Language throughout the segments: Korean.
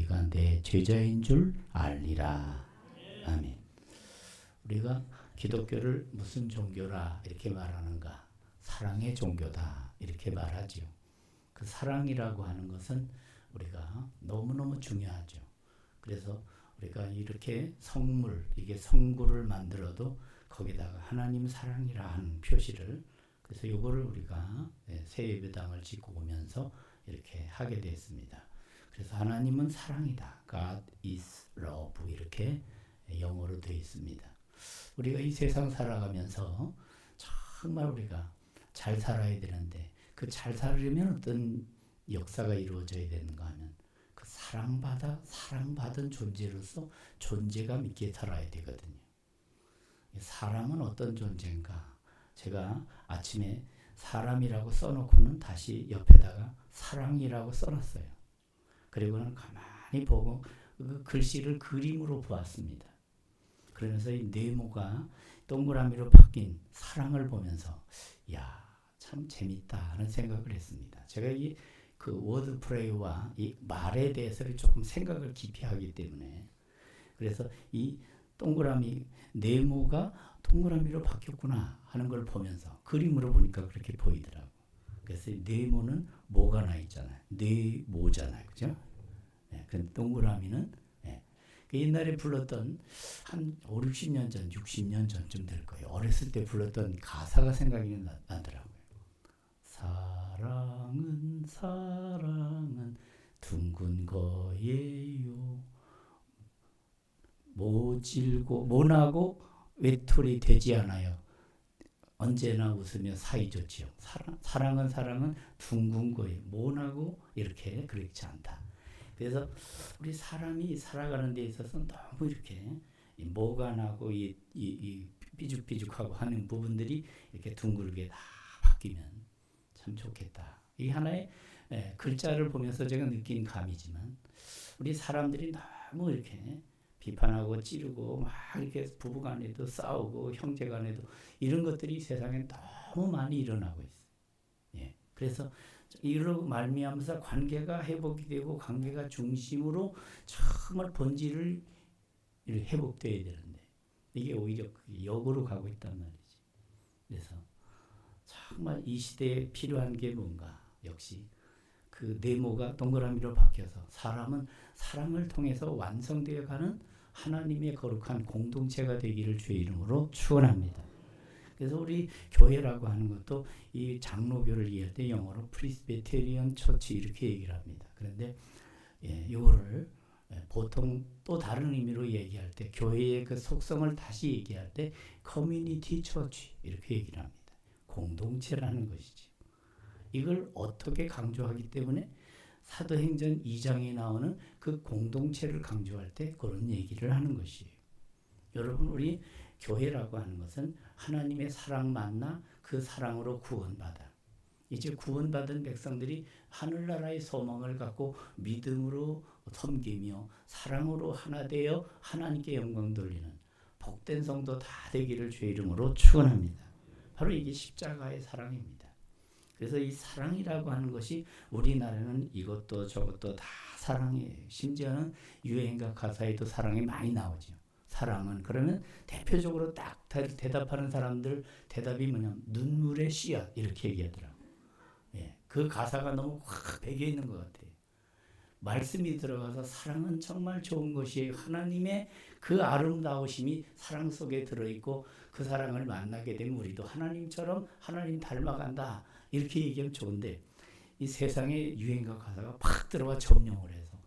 너희가 내 제자인 줄 알리라. 아멘. 우리가 기독교를 무슨 종교라 이렇게 말하는가? 사랑의 종교다 이렇게 말하죠. 그 사랑이라고 하는 것은 우리가 너무너무 중요하죠. 그래서 우리가 이렇게 성물, 이게 성구를 만들어도 거기다가 하나님 사랑이라 하는 표시를, 그래서 이거를 우리가 새 예배당을 짓고 오면서 이렇게 하게 됐습니다. 그래서 하나님은 사랑이다. God is love. 이렇게 영어로 되어 있습니다. 우리가 이 세상 살아가면서 정말 우리가 잘 살아야 되는데, 그 잘 살려면 어떤 역사가 이루어져야 되는가 하면 그 사랑받은 존재로서 존재감 있게 살아야 되거든요. 사람은 어떤 존재인가? 제가 아침에 사람이라고 써놓고는 다시 옆에다가 사랑이라고 써놨어요. 그리고는 가만히 보고 그 글씨를 그림으로 보았습니다. 그러면서 이 네모가 동그라미로 바뀐 사랑을 보면서 야, 참 재밌다 하는 생각을 했습니다. 제가 그 워드프레이와 이 말에 대해서를 조금 생각을 깊이 하기 때문에, 그래서 이 동그라미 네모가 동그라미로 바뀌었구나 하는 걸 보면서 그림으로 보니까 그렇게 보이더라고. 그래서 네모는 모가 나 있잖아요. 네모잖아요, 그죠? 네, 그 동그라미는 그 옛날에 불렀던 한 5, 60년 전, 60년 전쯤 될 거예요. 어렸을 때 불렀던 가사가 생각이 나더라고요. 사랑은 둥근 거예요. 모나고 외톨이 되지 않아요. 언제나 웃으며 사이좋지요. 사랑은 둥근 거예요. 모나고 이렇게 그렇지 않다. 그래서 우리 사람이 살아가는 데 있어서 너무 이렇게 모가 나고 이 삐죽삐죽하고 하는 부분들이 이렇게 둥글게 다 바뀌면 참 좋겠다. 이 하나의 글자를 보면서 제가 느낀 감이지만, 우리 사람들이 너무 이렇게 비판하고 찌르고 막 이렇게 부부간에도 싸우고 형제간에도 이런 것들이 세상에 너무 많이 일어나고 있어요. 예. 그래서 이로 말미암아서 관계가 회복이 되고 관계가 중심으로 정말 본질을 회복돼야 되는데 이게 오히려 역으로 가고 있단 말이지. 그래서 정말 이 시대에 필요한 게 뭔가, 역시 그 네모가 동그라미로 바뀌어서 사람은 사랑을 통해서 완성되어 가는 하나님의 거룩한 공동체가 되기를 주의 이름으로 축원합니다. 그래서 우리 교회라고 하는 것도 이 장로교를 이해할 때 영어로 프리스비테리언 처치 이렇게 얘기를 합니다. 그런데 이거를 보통 또 다른 의미로 얘기할 때, 교회의 그 속성을 다시 얘기할 때 커뮤니티 처치 이렇게 얘기를 합니다. 공동체라는 것이지. 이걸 어떻게 강조하기 때문에 사도행전 2장에 나오는 그 공동체를 강조할 때 그런 얘기를 하는 것이에요. 여러분, 우리 교회라고 하는 것은 하나님의 사랑 만나 그 사랑으로 구원받아. 이제 구원받은 백성들이 하늘나라의 소망을 갖고 믿음으로 섬기며 사랑으로 하나 되어 하나님께 영광 돌리는 복된 성도 다 되기를 주의 이름으로 축원합니다. 바로 이게 십자가의 사랑입니다. 그래서 이 사랑이라고 하는 것이 우리나라는 이것도 저것도 다 사랑이에요. 심지어는 유행가 가사에도 사랑이 많이 나오죠. 사랑은, 그러면 대표적으로 딱 대답하는 사람들 대답이 뭐냐면 눈물의 씨앗 이렇게 얘기하더라고요. 그 가사가 너무 확 배겨 있는 것 같아요. 말씀이 들어가서 사랑은 정말 좋은 것이에요. 하나님의 그 아름다우심이 사랑 속에 들어있고 그 사랑을 만나게 되면 우리도 하나님처럼 하나님 닮아간다 이렇게 얘기하면 좋은데, 이 세상에 유행가 가사가 팍 들어와 점령을 해서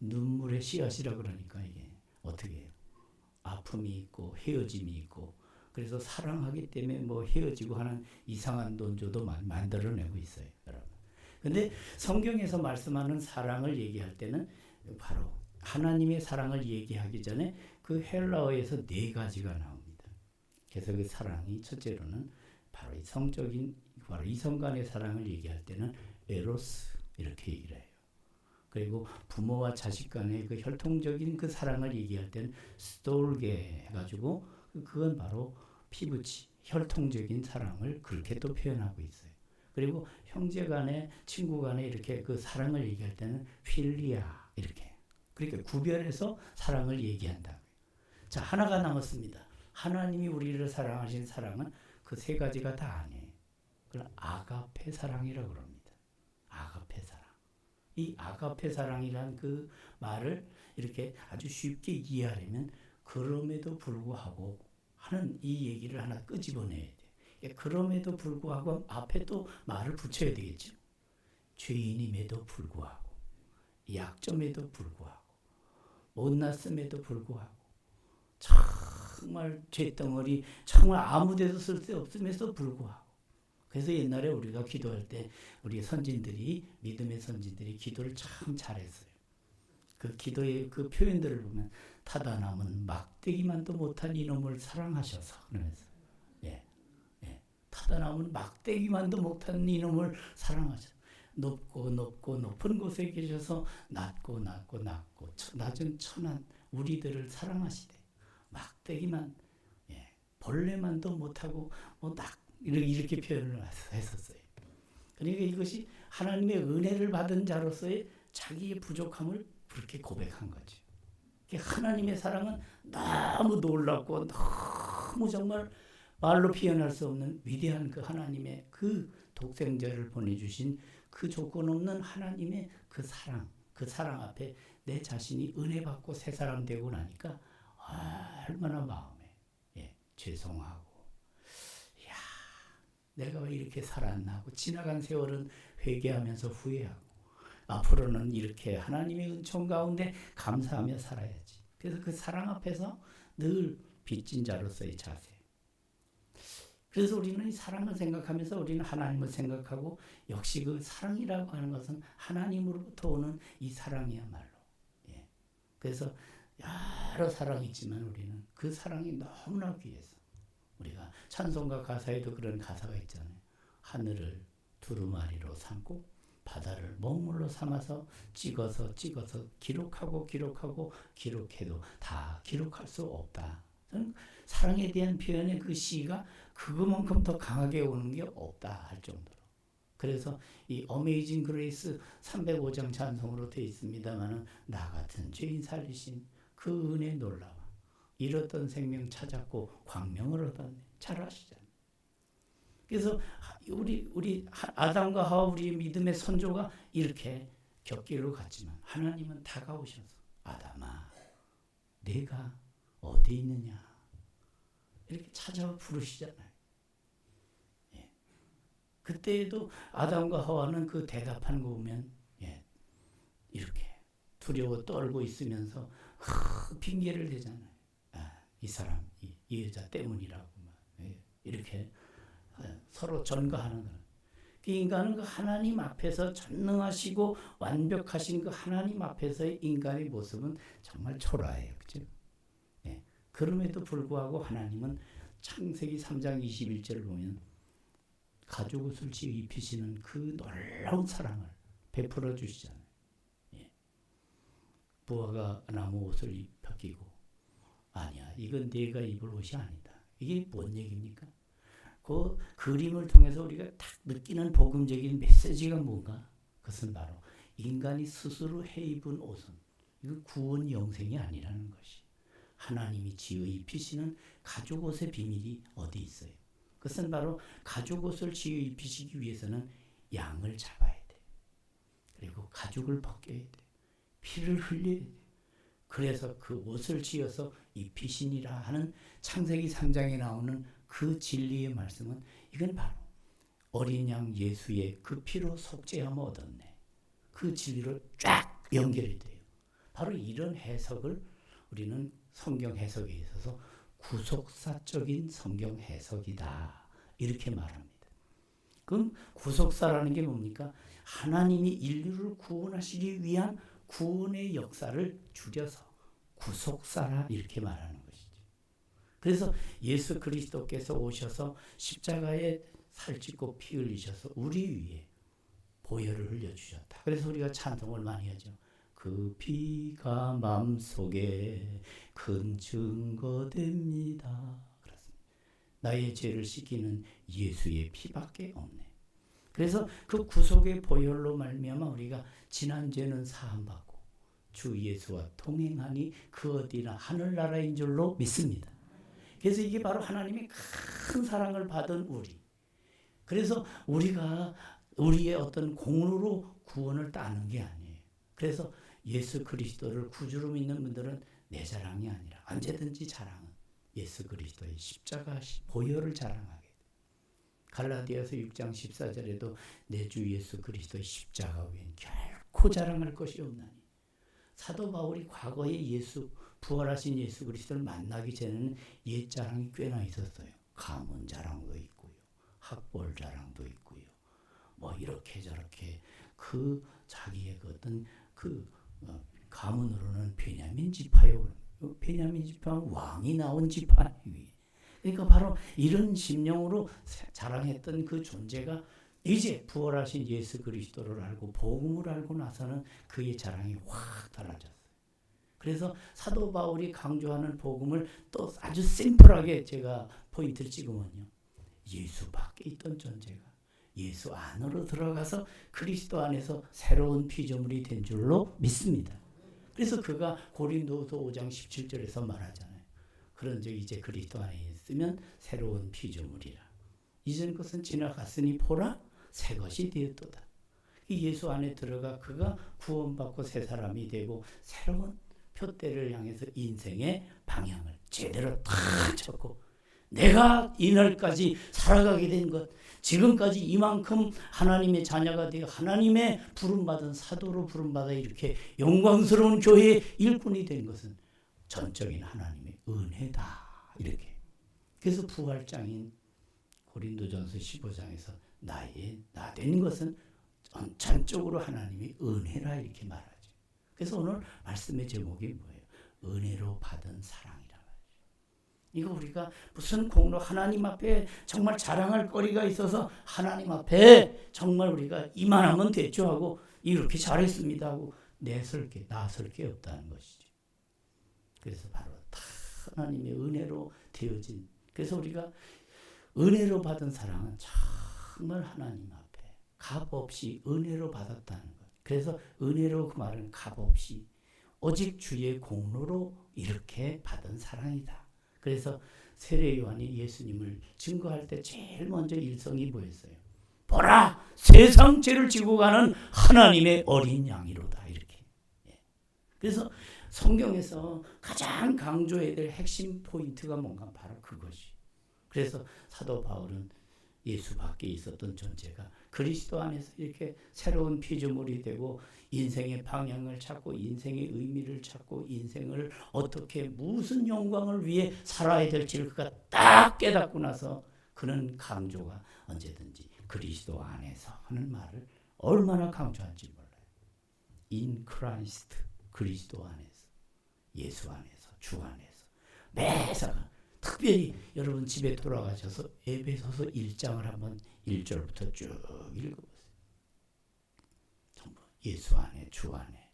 눈물의 씨앗이라 그러니까 이게 어떻게 해요? 아픔이 있고 헤어짐이 있고, 그래서 사랑하기 때문에 뭐 헤어지고 하는 이상한 논조도 만들어내고 있어요, 여러분. 근데 성경에서 말씀하는 사랑을 얘기할 때는 바로 하나님의 사랑을 얘기하기 전에 그 헬라어에서 4가지가 나옵니다. 그래서 그 사랑이 첫째로는 바로 이 성적인, 바로 이성 간의 사랑을 얘기할 때는 에로스 이렇게 얘기를 해요. 그리고 부모와 자식 간의 그 혈통적인 그 사랑을 얘기할 때는 스톨게 해가지고 그건 바로 피부치, 혈통적인 사랑을 그렇게 또 표현하고 있어요. 그리고 형제 간에 친구 간에 이렇게 그 사랑을 얘기할 때는 필리아 이렇게 그러니까 구별해서 사랑을 얘기한다. 자, 하나가 남았습니다. 하나님이 우리를 사랑하신 사랑은 그 세 가지가 다 아니에요. 그걸 아가페 사랑이라고 합니다. 아가페 사랑. 이 아가페 사랑이란 그 말을 이렇게 아주 쉽게 이해하려면 그럼에도 불구하고 하는 이 얘기를 하나 끄집어내야 돼요. 그럼에도 불구하고 앞에 또 말을 붙여야 되겠죠. 죄인임에도 불구하고, 약점에도 불구하고, 못났음에도 불구하고, 정말 죄덩어리, 정말 아무데도 쓸 데 없음에도 불구하고. 그래서 옛날에 우리가 기도할 때 우리 선진들이, 믿음의 선진들이 기도를 참 잘했어요. 그 기도의 그 표현들을 보면 타다 남은 막대기만도 못한 이놈을 사랑하셔서, 그러면서 타다 남은 막대기만도 못한 이놈을 사랑하셔서 높고 높고 높은 곳에 계셔서 낮고 낮고 낮고 낮은 천한 우리들을 사랑하시되 막대기만 벌레만도 못하고 이렇게 표현을 했었어요. 그러니까 이것이 하나님의 은혜를 받은 자로서의 자기의 부족함을 그렇게 고백한 거죠. 하나님의 사랑은 너무 놀랍고 너무 정말 말로 표현할 수 없는 위대한 그 하나님의 그 독생자를 보내주신 그 조건 없는 하나님의 그 사랑 앞에 내 자신이 은혜 받고 새 사람 되고 나니까 얼마나 마음에 죄송하고, 야, 내가 왜 이렇게 살았나 하고 지나간 세월은 회개하면서 후회하고 앞으로는 이렇게 하나님의 은총 가운데 감사하며 살아야지. 그래서 그 사랑 앞에서 늘 빚진 자로서의 자세. 그래서 우리는 이 사랑을 생각하면서 우리는 하나님을 생각하고, 역시 그 사랑이라고 하는 것은 하나님으로부터 오는 이 사랑이야말로. 그래서 여러 사랑이 있지만 우리는 그 사랑이 너무나 귀해서 우리가 찬송가 가사에도 그런 가사가 있잖아요. 하늘을 두루마리로 삼고 바다를 먹물로 삼아서 찍어서 기록하고 기록해도 다 기록할 수 없다. 저는 사랑에 대한 표현의 그 시가 그것만큼 더 강하게 오는 게 없다 할 정도로. 그래서 이 어메이징 그레이스 305장 찬송으로 되어 있습니다만, 나 같은 죄인 살리신 그 은혜 놀라워 잃었던 생명 찾았고 광명을 얻었네. 잘 아시잖아요. 그래서 우리 아담과 하와, 우리 믿음의 선조가 이렇게 곁길로 갔지만 하나님은 다가오셔서 아담아 내가 어디 있느냐 이렇게 찾아와 부르시잖아요. 그때에도 아담과 하와는 그 대답하는 거 보면 이렇게 두려워 떨고 있으면서 핑계를 대잖아요. 이 사람, 이 여자 때문이라고 이렇게 서로 전가하는 거예요. 그 인간은 그 하나님 앞에서 전능하시고 완벽하신 그 하나님 앞에서의 인간의 모습은 정말 초라해요. 그렇죠? 그럼에도 불구하고 하나님은 창세기 3장 21절을 보면 가죽옷을 지어 입히시는 그 놀라운 사랑을 베풀어 주시잖아요. 부하가 나무 옷을 벗기고, 아니야 이건 네가 입을 옷이 아니다. 이게 뭔 얘기입니까? 그 그림을 통해서 우리가 딱 느끼는 복음적인 메시지가 뭔가? 그것은 바로 인간이 스스로 해 입은 옷은 이거 구원 영생이 아니라는 것이, 하나님이 지어 입히시는 가죽옷의 비밀이 어디 있어요? 그것은 바로 가죽옷을 지어 입히시기 위해서는 양을 잡아야 돼. 그리고 가죽을 벗겨야 돼. 피를 흘려야 돼. 그래서 그 옷을 지어서 입히시니라 하는 창세기 3장에 나오는 그 진리의 말씀은, 이건 바로 어린 양 예수의 그 피로 속죄함을 얻었네. 그 진리로 쫙 연결이 돼요. 바로 이런 해석을 우리는 성경 해석에 있어서 구속사적인 성경 해석이다 이렇게 말합니다. 그럼 구속사라는 게 뭡니까? 하나님이 인류를 구원하시기 위한 구원의 역사를 줄여서 구속사라 이렇게 말하는 것이죠. 그래서 예수 그리스도께서 오셔서 십자가에 살찌고 피 흘리셔서 우리 위에 보혈을 흘려주셨다. 그래서 우리가 찬송을 많이 하죠. 그 피가 마음속에 큰 증거됩니다. 그렇습니다. 나의 죄를 씻기는 예수의 피밖에 없네. 그래서 그 구속의 보혈로 말미암아 우리가 지난 죄는 사함받고 주 예수와 동행하니 그 어디나 하늘나라인 줄로 믿습니다. 그래서 이게 바로 하나님의 큰 사랑을 받은 우리. 그래서 우리가 우리의 어떤 공로로 구원을 따는 게 아니에요. 그래서 예수 그리스도를 구주로 믿는 분들은 내 자랑이 아니라 언제든지 자랑은 예수 그리스도의 십자가 보혈을 자랑하게 돼. 갈라디아서 6장 14절에도 내 주 예수 그리스도의 십자가 외엔 결코 자랑할 것이 없나니. 사도 바울이 과거에 부활하신 예수 그리스도를 만나기 전에는 옛 자랑이 꽤나 있었어요. 가문 자랑도 있고요, 학벌 자랑도 있고요, 뭐 이렇게 저렇게 자기의 어떤 가문으로는 베냐민 지파요. 베냐민 지파는 왕이 나온 지파예요. 그러니까 바로 이런 심령으로 자랑했던 그 존재가 이제 부활하신 예수 그리스도를 알고 복음을 알고 나서는 그의 자랑이 확 달라졌어요. 그래서 사도 바울이 강조하는 복음을 또 아주 심플하게 제가 포인트를 찍으면요, 예수 밖에 있던 존재가 예수 안으로 들어가서 그리스도 안에서 새로운 피조물이 된 줄로 믿습니다. 그래서 그가 고린도서 5장 17절에서 말하잖아요. 그런즉 이제 그리스도 안에 있으면 새로운 피조물이라. 이전 것은 지나갔으니 보라 새 것이 되었도다. 이 예수 안에 들어가 그가 구원받고 새 사람이 되고 새로운 표대를 향해서 인생의 방향을 제대로 탁 잡고 내가 이날까지 살아가게 된 것, 지금까지 이만큼 하나님의 자녀가 되어 하나님의 부름받은 사도로 부름받아 이렇게 영광스러운 교회의 일꾼이 된 것은 전적인 하나님의 은혜다. 이렇게. 그래서 부활장인 고린도전서 15장에서 나 된 것은 전적으로 하나님의 은혜라 이렇게 말하죠. 그래서 오늘 말씀의 제목이 뭐예요? 은혜로 받은 사랑이라 말이죠. 이거 우리가 무슨 공로 하나님 앞에 정말 자랑할 거리가 있어서 하나님 앞에 정말 우리가 이만하면 됐죠 하고 이렇게 잘했습니다 하고 나설 게 없다는 것이죠. 그래서 바로 다 하나님의 은혜로 되어진, 그래서 우리가 은혜로 받은 사랑은 정말 하나님 앞에 값없이 은혜로 받았다는 것. 그래서 은혜로 그 말은 값없이 오직 주의 공로로 이렇게 받은 사랑이다. 그래서 세례 요한이 예수님을 증거할 때 제일 먼저 일성이 뭐였어요? 보라, 세상 죄를 지고 가는 하나님의 어린 양이로다. 이렇게. 그래서 성경에서 가장 강조해야 될 핵심 포인트가 뭔가 바로 그것이. 그래서 사도 바울은 예수 밖에 있었던 존재가 그리스도 안에서 이렇게 새로운 피조물이 되고 인생의 방향을 찾고 인생의 의미를 찾고 인생을 어떻게 무슨 영광을 위해 살아야 될지를 그가 딱 깨닫고 나서 그는 강조가 언제든지 그리스도 안에서 하는 말을 얼마나 강조한지 몰라요. In Christ, 그리스도 안에서, 예수 안에서, 주 안에서 매사가 특별히 여러분 집에 돌아가셔서 에베소서 1장을 한번 1절부터 쭉 읽어보세요. 전부 예수 안에, 주 안에.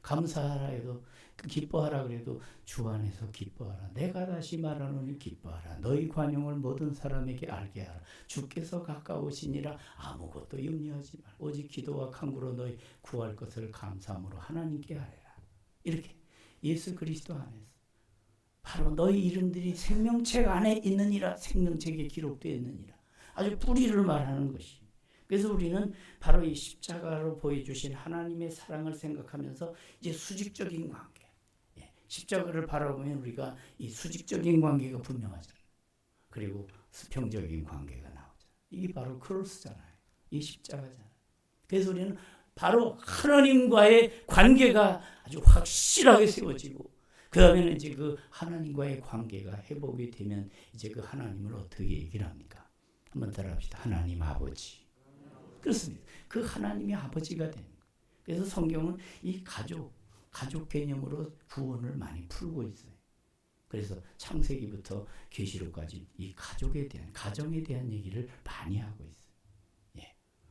감사하라 해도 기뻐하라 그래도 주 안에서 기뻐하라. 내가 다시 말하노니 기뻐하라. 너희 관용을 모든 사람에게 알게 하라. 주께서 가까우시니라. 아무것도 염려하지 말. 오직 기도와 간구로 너희 구할 것을 감사함으로 하나님께 하라. 이렇게 예수 그리스도 안에서 바로 너희 이름들이 생명책 안에 있느니라. 생명책에 기록되어 있느니라. 아주 뿌리를 말하는 것이. 그래서 우리는 바로 이 십자가로 보여주신 하나님의 사랑을 생각하면서 이제 수직적인 관계. 십자가를 바라보면 우리가 이 수직적인 관계가 분명하잖아요. 그리고 수평적인 관계가 나오잖아요. 이게 바로 크로스잖아요. 이 십자가잖아요. 그래서 우리는 바로 하나님과의 관계가 아주 확실하게 세워지고 그 다음에는 이제 그 하나님과의 관계가 회복이 되면 이제 그 하나님을 어떻게 얘기를 합니까? 한번 따라합시다. 하나님 아버지. 그렇습니다. 그 하나님이 아버지가 되는 거예요. 그래서 성경은 이 가족 개념으로 구원을 많이 풀고 있어요. 그래서 창세기부터 계시록까지 이 가족에 대한, 가정에 대한 얘기를 많이 하고 있어요.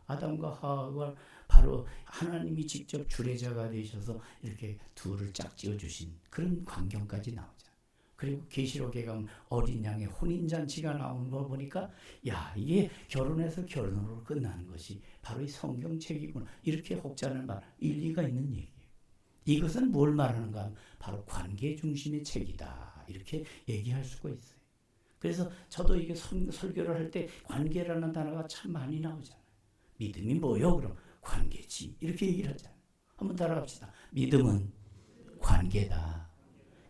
아담과 하와가 바로 하나님이 직접 주례자가 되셔서 이렇게 둘을 짝지어 주신 그런 광경까지 나오잖아요. 그리고 계시록에 가면 어린 양의 혼인잔치가 나오는 거 보니까 야, 이게 결혼해서 결혼으로 끝나는 것이 바로 이 성경책이구나. 이렇게 혹자는 말 일리가 있는 얘기예요. 이것은 뭘 말하는가 하면 바로 관계 중심의 책이다. 이렇게 얘기할 수가 있어요. 그래서 저도 이게 설교를 할 때 관계라는 단어가 참 많이 나오잖아요. 믿음이 뭐요? 그럼 관계지. 이렇게 얘기를 하잖아요. 한번 따라갑시다. 믿음은 관계다.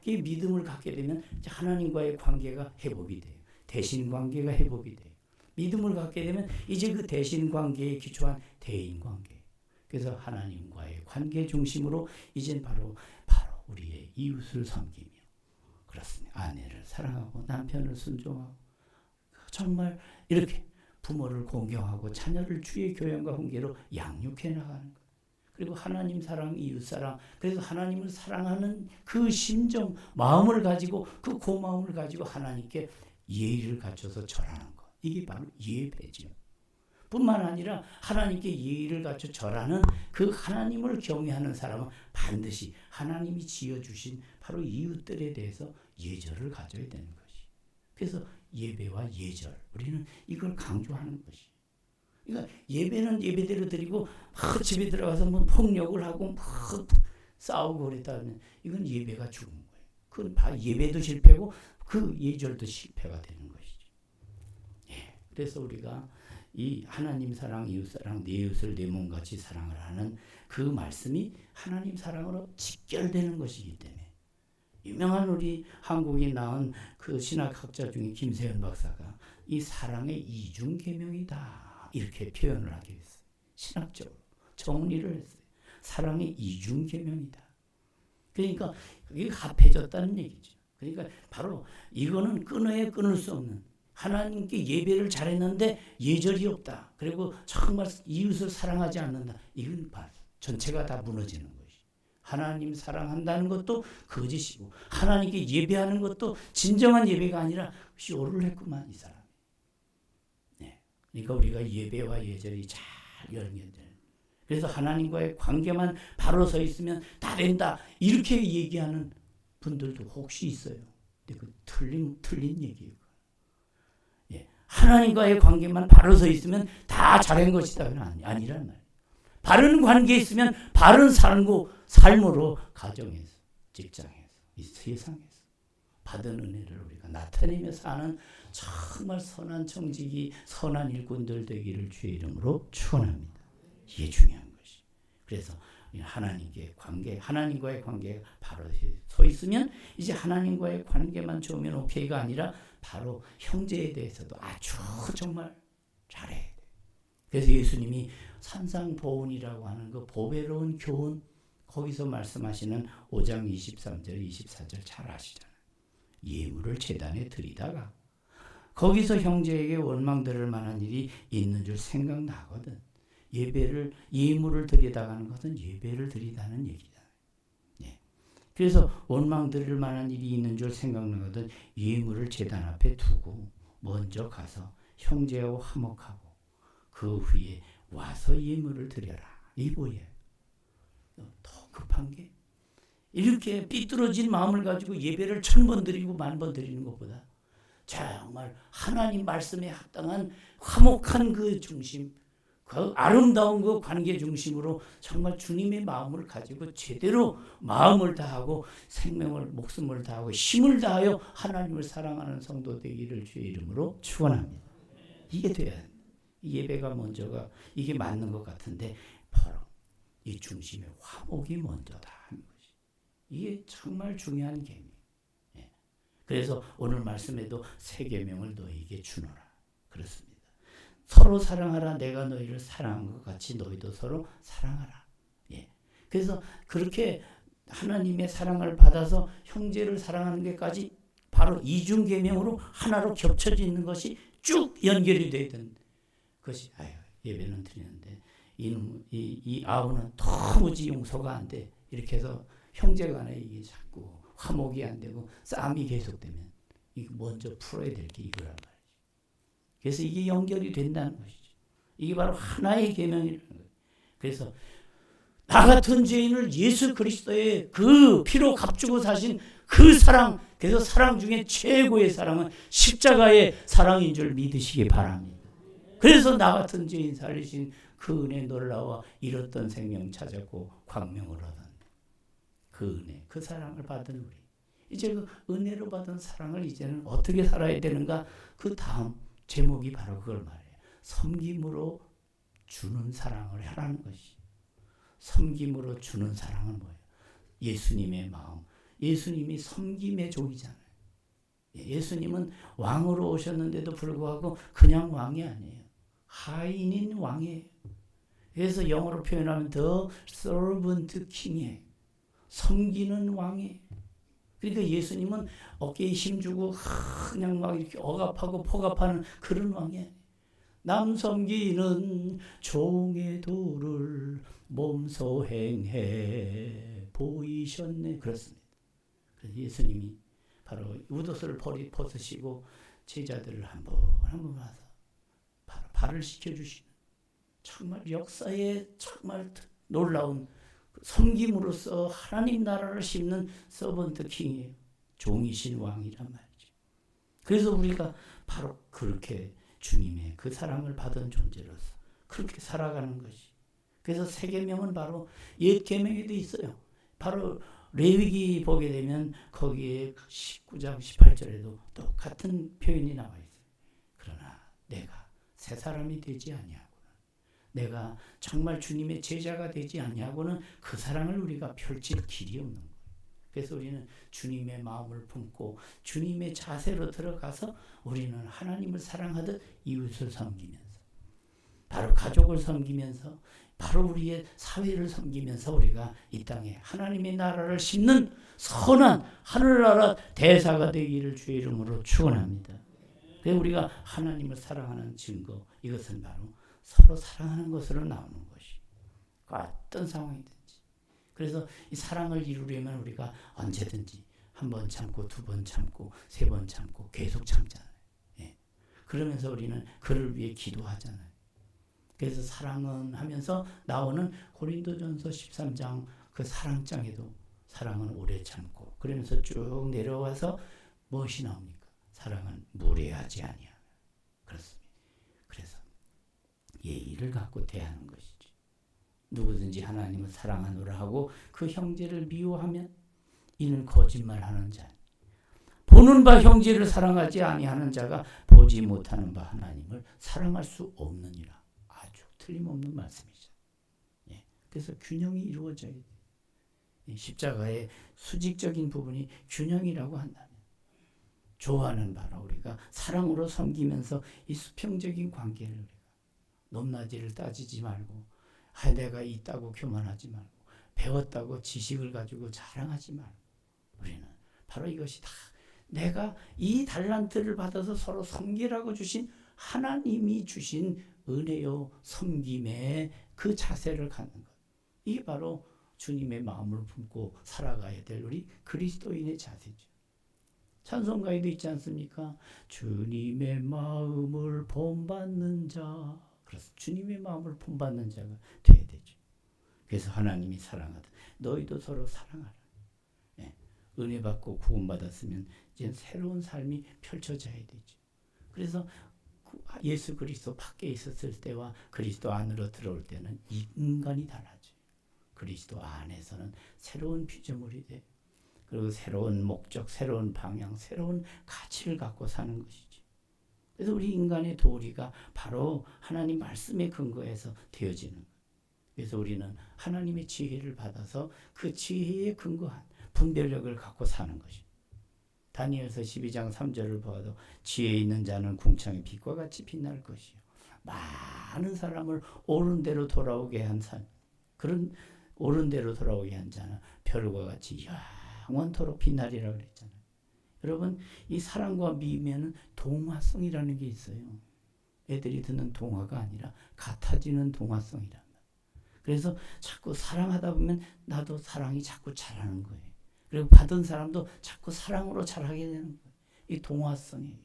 이 믿음을 갖게 되면 하나님과의 관계가 회복이 돼요. 대신 관계가 회복이 돼요. 믿음을 갖게 되면 이제 그 대신 관계에 기초한 대인 관계. 그래서 하나님과의 관계 중심으로 이젠 바로 우리의 이웃을 섬기며 그렇습니다. 아내를 사랑하고 남편을 순종하고 정말 이렇게 부모를 공경하고 자녀를 주의 교양과 훈계로 양육해 나가는 것. 그리고 하나님 사랑, 이웃 사랑. 그래서 하나님을 사랑하는 그 심정, 마음을 가지고 그 고마움을 가지고 하나님께 예의를 갖춰서 절하는 것. 이게 바로 예배죠. 뿐만 아니라 하나님께 예의를 갖춰 절하는 그 하나님을 경외하는 사람은 반드시 하나님이 지어주신 바로 이웃들에 대해서 예절을 가져야 되는 것이. 그래서 예배와 예절, 우리는 이걸 강조하는 것이. 그러니까 예배는 예배대로 드리고 막 집에 들어가서 뭐 폭력을 하고 막 싸우고 그랬다면 이건 예배가 죽은 거예요. 그건 예배도 실패고 그 예절도 실패가 되는 것이죠. 예, 그래서 우리가 이 하나님 사랑, 이웃 사랑, 내 이웃을 내 몸같이 사랑을 하는 그 말씀이 하나님 사랑으로 직결되는 것이기 때문에 유명한 우리 한국에 나온 그 신학학자 중에 김세현 박사가 이 사랑의 이중 계명이다 이렇게 표현을 하게 했어요. 신학적으로 정리를 했어요. 사랑의 이중 계명이다. 그러니까 이게 합해졌다는 얘기죠. 그러니까 바로 이거는 끊어야 끊을 수 없는, 하나님께 예배를 잘했는데 예절이 없다. 그리고 정말 이웃을 사랑하지 않는다. 이건 전체가 다 무너지는 것이. 하나님 사랑한다는 것도 거짓이고 하나님께 예배하는 것도 진정한 예배가 아니라 쇼를 했구만 이 사람. 네. 그러니까 우리가 예배와 예절이 잘 연결돼요. 그래서 하나님과의 관계만 바로 서 있으면 다 된다. 이렇게 얘기하는 분들도 혹시 있어요. 근데 그 틀린 얘기예요. 하나님과의 관계만 바로 서 있으면 다 잘한 것이다. 아니란 말이에요. 바른 관계에 있으면 바른 삶으로 가정에서, 직장에서, 이 세상에서 받은 은혜를 우리가 나타내며 사는 정말 선한 청지기, 선한 일꾼들 되기를 주의 이름으로 축원합니다. 이게 중요한 것이. 그래서 하나님과의 관계가 바로 서 있으면 이제 하나님과의 관계만 좋으면 오케이가 아니라 바로 형제에 대해서도 아주 정말 잘해야 돼. 그래서 예수님이 산상보훈이라고 하는 그 보배로운 교훈, 거기서 말씀하시는 5장 23절 24절 잘 아시잖아요. 예물을 제단에 드리다가 거기서 형제에게 원망들을 만한 일이 있는 줄 생각나거든. 예물을 드리다가는 것은 예배를 드리다는 얘기잖아요. 예. 그래서 원망 드릴 만한 일이 있는 줄 생각나거든 예물을 제단 앞에 두고 먼저 가서 형제하고 화목하고 그 후에 와서 예물을 드려라. 이 뭐예요? 더 급한 게 이렇게 삐뚤어진 마음을 가지고 예배를 1000번 드리고 10,000번 드리는 것보다 정말 하나님 말씀에 합당한 화목한 그 중심, 그 아름다운 그 관계 중심으로 정말 주님의 마음을 가지고 제대로 마음을 다하고 생명을, 목숨을 다하고 힘을 다하여 하나님을 사랑하는 성도 되기를 주의 이름으로 축원합니다. 이게 돼야 돼. 예배가 먼저가 이게 맞는 것 같은데 바로 이 중심의 화목이 먼저다 하는 것이. 이게 정말 중요한 계명. 예. 그래서 오늘 말씀에도 새 계명을 너희에게 주노라. 그렇습니다. 서로 사랑하라. 내가 너희를 사랑한 것 같이 너희도 서로 사랑하라. 예. 그래서 그렇게 하나님의 사랑을 받아서 형제를 사랑하는 것까지 바로 이중 계명으로 하나로 겹쳐져 있는 것이 쭉 연결이 되어 있는 것이. 예배는 드리는데 이 아우는 도무지 용서가 안 돼. 이렇게 해서 형제간에 이게 자꾸 화목이 안 되고 싸움이 계속되면 이거 먼저 풀어야 될 게 이거란 말이에요. 그래서 이게 연결이 된다는 것이죠. 이게 바로 하나의 계명이라는 거예요. 그래서 나 같은 죄인을 예수 그리스도의 그 피로 값주고 사신 그 사랑, 그래서 사랑 중에 최고의 사랑은 십자가의 사랑인 줄 믿으시기 바랍니다. 그래서 나 같은 죄인 살리신 그 은혜 놀라워 잃었던 생명 찾았고 광명을 얻었네. 그 은혜, 그 사랑을 받은 우리. 이제 그 은혜로 받은 사랑을 이제는 어떻게 살아야 되는가? 그 다음 제목이 바로 그걸 말해요. 섬김으로 주는 사랑을 하라는 것이. 섬김으로 주는 사랑은 뭐예요? 예수님의 마음. 예수님이 섬김의 종이잖아요. 예수님은 왕으로 오셨는데도 불구하고 그냥 왕이 아니에요. 하인인 왕이에요. 그래서 영어로 표현하면 The Servant King이에요. 섬기는 왕이에요. 그러니까 예수님은 어깨에 힘주고 그냥 막 이렇게 억압하고 포갑하는 그런 왕이에요. 남 섬기는 종의 도를 몸소 행해 보이셨네. 그렇습니다. 그래서 예수님이 바로 웃옷을 벗으시고 제자들을 한번 와서 바로 발을 씻겨주시는 정말 역사에 정말 놀라운 섬김으로써 하나님 나라를 심는 서번트 킹이에요. 종이신 왕이란 말이죠. 그래서 우리가 바로 그렇게 주님의 그 사랑을 받은 존재로서 그렇게 살아가는 것이. 그래서 새 계명은 바로 옛 계명에도 있어요. 바로 레위기 보게 되면 거기에 19장 18절에도 똑같은 표현이 나와 있어요. 그러나 내가 새 사람이 되지 아니하고는, 내가 정말 주님의 제자가 되지 아니하고는 그 사랑을 우리가 펼칠 길이 없는 거예요. 그래서 우리는 주님의 마음을 품고 주님의 자세로 들어가서 우리는 하나님을 사랑하듯 이웃을 섬기면서, 바로 가족을 섬기면서, 바로 우리의 사회를 섬기면서 우리가 이 땅에 하나님의 나라를 심는 선한 하늘나라 대사가 되기를 주의 이름으로 축원합니다. 그래서 우리가 하나님을 사랑하는 증거, 이것은 바로 서로 사랑하는 것으로 나오는 것이. 어떤 상황이든지. 그래서 이 사랑을 이루려면 우리가 언제든지 한 번 참고, 두 번 참고, 세 번 참고 계속 참잖아요. 예. 그러면서 우리는 그를 위해 기도하잖아요. 그래서 사랑은 하면서 나오는 고린도전서 13장 그 사랑장에도 사랑은 오래 참고, 그러면서 쭉 내려와서 무엇이 나옵니까? 사랑은 무례하지 아니하며. 그렇습니다. 그래서 예의를 갖고 대하는 것이죠. 누구든지 하나님을 사랑하노라 하고 그 형제를 미워하면 이는 거짓말하는 자, 보는 바 형제를 사랑하지 아니하는 자가 보지 못하는 바 하나님을 사랑할 수 없느니라. 아주 틀림없는 말씀이죠. 예. 그래서 균형이 이루어져야 돼요. 십자가의 수직적인 부분이 균형이라고 한다면, 좋아하는 바로 우리가 사랑으로 섬기면서 이 수평적인 관계를 우리가 높낮이를 따지지 말고, 내가 있다고 교만하지 말고, 배웠다고 지식을 가지고 자랑하지 말고, 우리는 바로 이것이 다 내가 이 달란트를 받아서 서로 섬기라고 주신 하나님이 주신 은혜요 섬김의 그 자세를 갖는 것. 이게 바로 주님의 마음을 품고 살아가야 될 우리 그리스도인의 자세죠. 찬송가에도 있지 않습니까? 주님의 마음을 본받는 자. 그래서 주님의 마음을 본받는 자가 돼야 되죠. 그래서 하나님이 사랑하다. 너희도 서로 사랑하라. 예. 은혜 받고 구원받았으면 이제 새로운 삶이 펼쳐져야 되죠. 그래서 예수 그리스도 밖에 있었을 때와 그리스도 안으로 들어올 때는 이 인간이 달라져요. 그리스도 안에서는 새로운 피조물이 돼요. 그리고 새로운 목적, 새로운 방향, 새로운 가치를 갖고 사는 것이죠. 그래서 우리 인간의 도리가 바로 하나님 말씀에 근거해서 되어지는 거예요. 그래서 우리는 하나님의 지혜를 받아서 그 지혜에 근거한 분별력을 갖고 사는 것입니다. 다니엘서 12장 3절을 보아도 지혜 있는 자는 궁창의 빛과 같이 빛날 것이요. 많은 사람을 옳은 대로 돌아오게 한 산, 그런 옳은 대로 돌아오게 한 자는 별과 같이 영원토록 빛나리라고 그랬잖아요. 여러분, 이 사랑과 미면은 동화성이라는 게 있어요. 애들이 듣는 동화가 아니라 같아지는 동화성이란 말이에요. 그래서 자꾸 사랑하다 보면 나도 사랑이 자꾸 자라는 거예요. 그리고 받은 사람도 자꾸 사랑으로 자라게 되는 거예요. 이 동화성이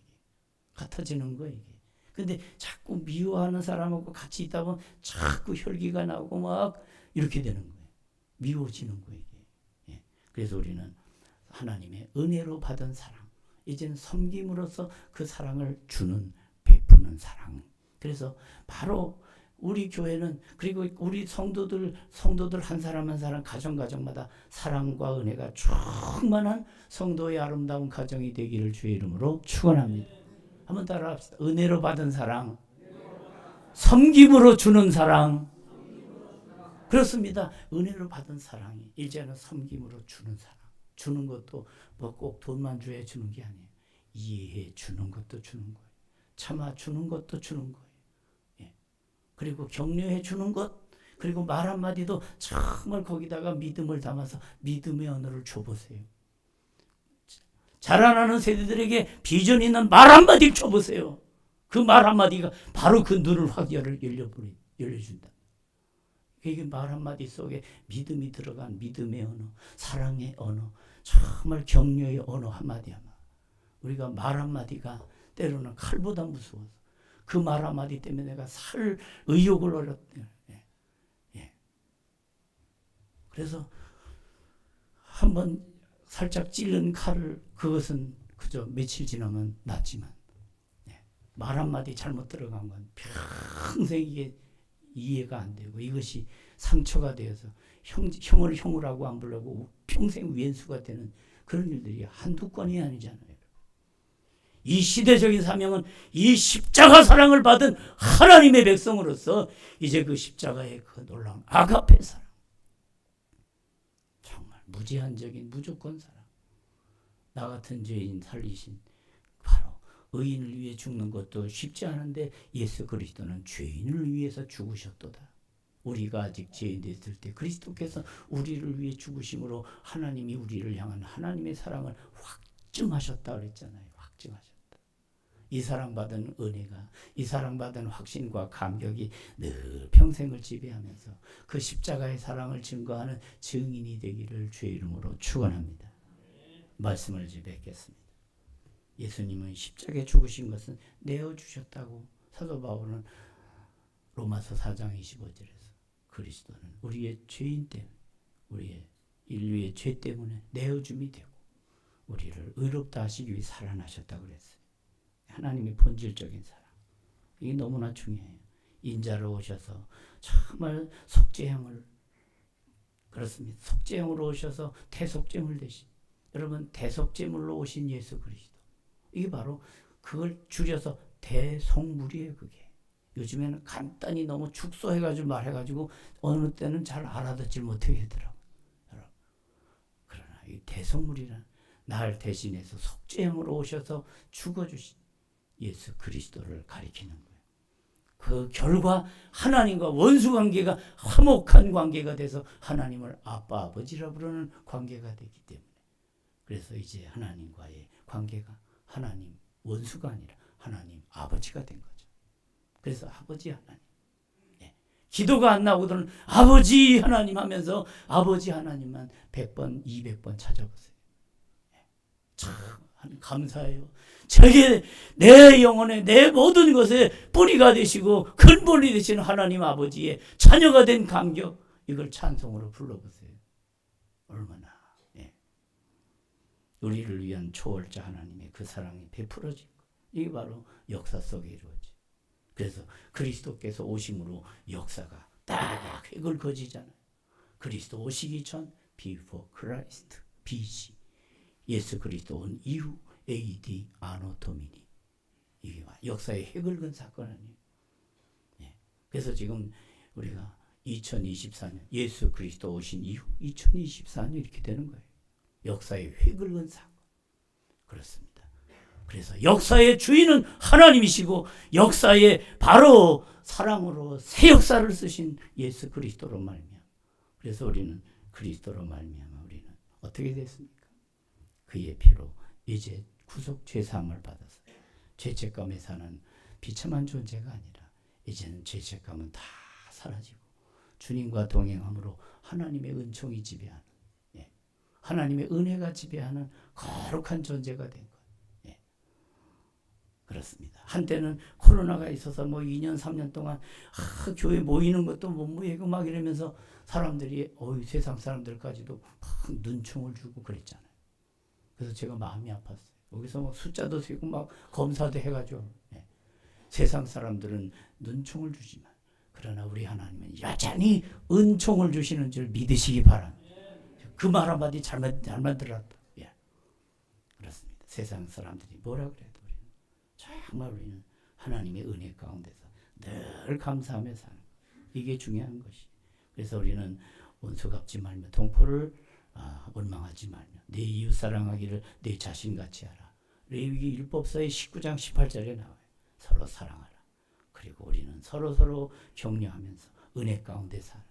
같아지는 거예요. 이게. 근데 자꾸 미워하는 사람하고 같이 있다 보면 자꾸 혈기가 나고 막 이렇게 되는 거예요. 미워지는 거예요. 이게. 예. 그래서 우리는 하나님의 은혜로 받은 사랑, 이제는 섬김으로써 그 사랑을 주는, 베푸는 사랑. 그래서 바로 우리 교회는 그리고 우리 성도들 한 사람 한 사람 가정마다 사랑과 은혜가 충만한 성도의 아름다운 가정이 되기를 주의 이름으로 축원합니다. 한번 따라합시다. 은혜로 받은 사랑, 섬김으로 주는 사랑. 그렇습니다. 은혜로 받은 사랑이 이제는 섬김으로 주는 사랑. 주는 것도 뭐 꼭 돈만 줘야 주는 게 아니에요. 이해해 주는 것도 주는 거예요. 참아 주는 것도 주는 거예요. 예. 그리고 격려해 주는 것, 그리고 말 한마디도 정말 거기다가 믿음을 담아서 믿음의 언어를 줘보세요. 자라나는 세대들에게 비전 있는 말 한마디 줘보세요. 그 말 한마디가 바로 그 눈을 확 열려준다. 이게 말 한마디 속에 믿음이 들어간 믿음의 언어, 사랑의 언어, 정말 격려의 언어 한마디. 우리가 말 한마디가 때로는 칼보다 무서워서 그 말 한마디 때문에 내가 살 의욕을 얻었대요. 예. 그래서 한번 살짝 찔른 칼을 그것은 그저 며칠 지나면 낫지만 말 한마디 잘못 들어간 건 평생 이게 이해가 안 되고 이것이 상처가 되어서 형을 형으라고 안 부르고 평생 왼수가 되는 그런 일들이 한두 건이 아니잖아요. 이 시대적인 사명은 이 십자가 사랑을 받은 하나님의 백성으로서 이제 그 십자가의 그 놀라운 아가페 사랑, 정말 무제한적인 무조건 사랑, 나 같은 죄인 살리신 바로 의인을 위해 죽는 것도 쉽지 않은데 예수 그리스도는 죄인을 위해서 죽으셨도다. 우리가 아직 죄인 됐을 때 그리스도께서 우리를 위해 죽으심으로 하나님이 우리를 향한 하나님의 사랑을 확증하셨다 그랬잖아요. 확증하셨다. 이 사랑받은 은혜가, 이 사랑받은 확신과 감격이 늘 평생을 지배하면서 그 십자가의 사랑을 증거하는 증인이 되기를 주의 이름으로 축원합니다. 말씀을 이제 뵙겠습니다. 예수님은 십자가에 죽으신 것은 내어주셨다고 사도 바울은 로마서 4장 25절에서 그리스도는 우리의 죄인 때문에, 우리의 인류의 죄 때문에 내어줌이 되고 우리를 의롭다 하시기 위해 살아나셨다고 그랬어요. 하나님의 본질적인 사랑. 이게 너무나 중요해요. 인자로 오셔서 정말 속죄형을, 그렇습니다. 속죄형으로 오셔서 대속죄물 대신, 여러분 대속죄물로 오신 예수 그리스도. 이게 바로 그걸 줄여서 대속물이에요. 그게. 요즘에는 간단히 너무 축소해가지고 말해가지고 어느 때는 잘 알아듣질 못하게 하더라고요. 그러나 이 대속물이란 날 대신해서 속죄형으로 오셔서 죽어주신 예수 그리스도를 가리키는 거예요. 그 결과 하나님과 원수 관계가 화목한 관계가 돼서 하나님을 아빠 아버지라 부르는 관계가 되기 때문에, 그래서 이제 하나님과의 관계가 하나님 원수가 아니라 하나님 아버지가 된 거죠. 그래서 아버지 하나님. 기도가 안 나오거든 아버지 하나님 하면서 아버지 하나님만 100번 200번 찾아보세요. 참 감사해요. 저게 내 영혼의 내 모든 것에 뿌리가 되시고 근본이 되시는 하나님 아버지의 자녀가 된 감격, 이걸 찬송으로 불러보세요. 얼마나 우리를 위한 초월자 하나님의 그 사랑이 베풀어진 것, 이게 바로 역사 속에 이루어지. 그래서 그리스도께서 오심으로 역사가 딱 획을 그어지잖아요. 그리스도 오시기 전 before Christ, BC. 예수 그리스도 온 이후 AD 아노 도미니. 이게 역사의 획을 그은 사건 아니에요. 그래서 지금 우리가 2024년 예수 그리스도 오신 이후 2024년 이렇게 되는 거예요. 역사의 획을 그은 사건. 그렇습니다. 그래서 역사의 주인은 하나님이시고 역사의 바로 사랑으로 새 역사를 쓰신 예수 그리스도로 말미암아. 그래서 우리는 그리스도로 말미암아 우리는 어떻게 됐습니까? 그의 피로 이제 구속 죄사함을 받아서 죄책감에 사는 비참한 존재가 아니라 이제는 죄책감은 다 사라지고 주님과 동행함으로 하나님의 은총이 지배하는, 하나님의 은혜가 지배하는 거룩한 존재가 된 것. 그렇습니다. 한때는 코로나가 있어서 뭐 2년 3년 동안 교회 모이는 것도 못 모이고 막 이러면서 사람들이 세상 사람들까지도 막 눈총을 주고 그랬잖아요. 그래서 제가 마음이 아팠어요. 여기서 막 숫자도 세고 막 검사도 해가지고 세상 사람들은 눈총을 주지만 그러나 우리 하나님은 여전히 은총을 주시는 줄 믿으시기 바랍니다. 그 말 한마디 잘못 들었다. 예. 그렇습니다. 세상 사람들이 뭐라 그래도 우리는 정말 우리는 하나님의 은혜 가운데서 늘 감사하며 사는 것. 이게 중요한 것이. 그래서 우리는 원수 갚지 말며 동포를 원망하지 말며 내 이웃 사랑하기를 내 자신같이 하라. 레위기 율법서의 19장 18절에 나와요. 서로 사랑하라. 그리고 우리는 서로 격려하면서 은혜 가운데 살아.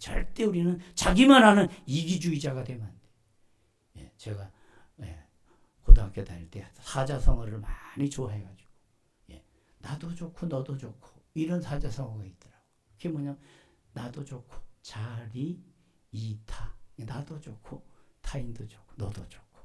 절대 우리는 자기만 아는 이기주의자가 되면 안 돼. 예, 제가 고등학교 다닐 때 사자성어를 많이 좋아해가지고 나도 좋고 너도 좋고 이런 사자성어가 있더라고. 그게 뭐냐? 나도 좋고 자리 이타. 나도 좋고 타인도 좋고 너도 좋고.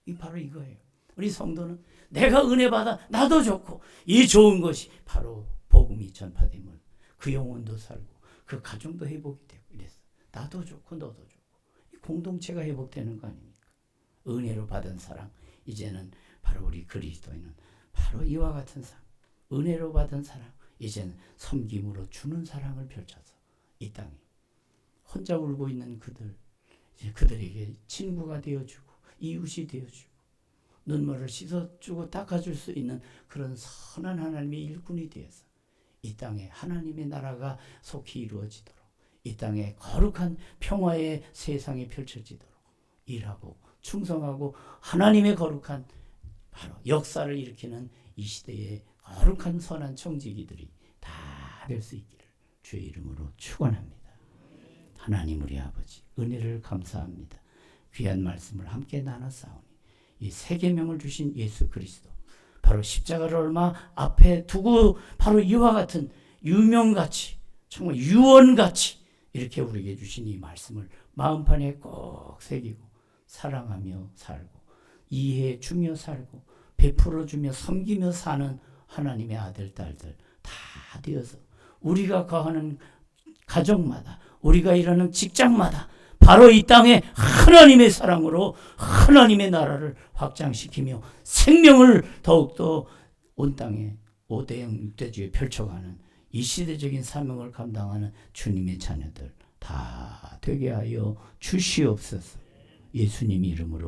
이 바로 이거예요. 우리 성도는 내가 은혜 받아 나도 좋고 이 좋은 것이 바로 복음이 전파되면 그 영혼도 살고 그 가정도 회복이 되고 이랬어. 나도 좋고 너도 좋고 이 공동체가 회복되는 거 아닙니까? 은혜로 받은 사랑. 이제는 바로 우리 그리스도인은 바로 이와 같은 사랑. 은혜로 받은 사랑. 이제는 섬김으로 주는 사랑을 펼쳐서 이 땅에 혼자 울고 있는 그들, 이제 그들에게 친구가 되어주고 이웃이 되어주고 눈물을 씻어주고 닦아줄 수 있는 그런 선한 하나님의 일꾼이 되어서 이 땅에 하나님의 나라가 속히 이루어지도록 이 땅에 거룩한 평화의 세상이 펼쳐지도록 일하고 충성하고 하나님의 거룩한 바로 역사를 일으키는 이 시대의 거룩한 선한 청지기들이 다 될 수 있기를 주의 이름으로 축원합니다. 하나님 우리 아버지 은혜를 감사합니다. 귀한 말씀을 함께 나눴사오니 이 세 계명을 주신 예수 그리스도 바로 십자가를 얼마 앞에 두고 바로 이와 같은 유명같이 정말 유언같이 이렇게 우리에게 주신 이 말씀을 마음판에 꼭 새기고 사랑하며 살고 이해해 주며 살고 베풀어 주며 섬기며 사는 하나님의 아들 딸들 다 되어서 우리가 거하는 가정마다 우리가 일하는 직장마다 바로 이 땅에 하나님의 사랑으로 하나님의 나라를 확장시키며 생명을 더욱더 온 땅에 5대영 6대주에 펼쳐가는 이 시대적인 사명을 감당하는 주님의 자녀들 다 되게 하여 주시옵소서. 예수님 이름으로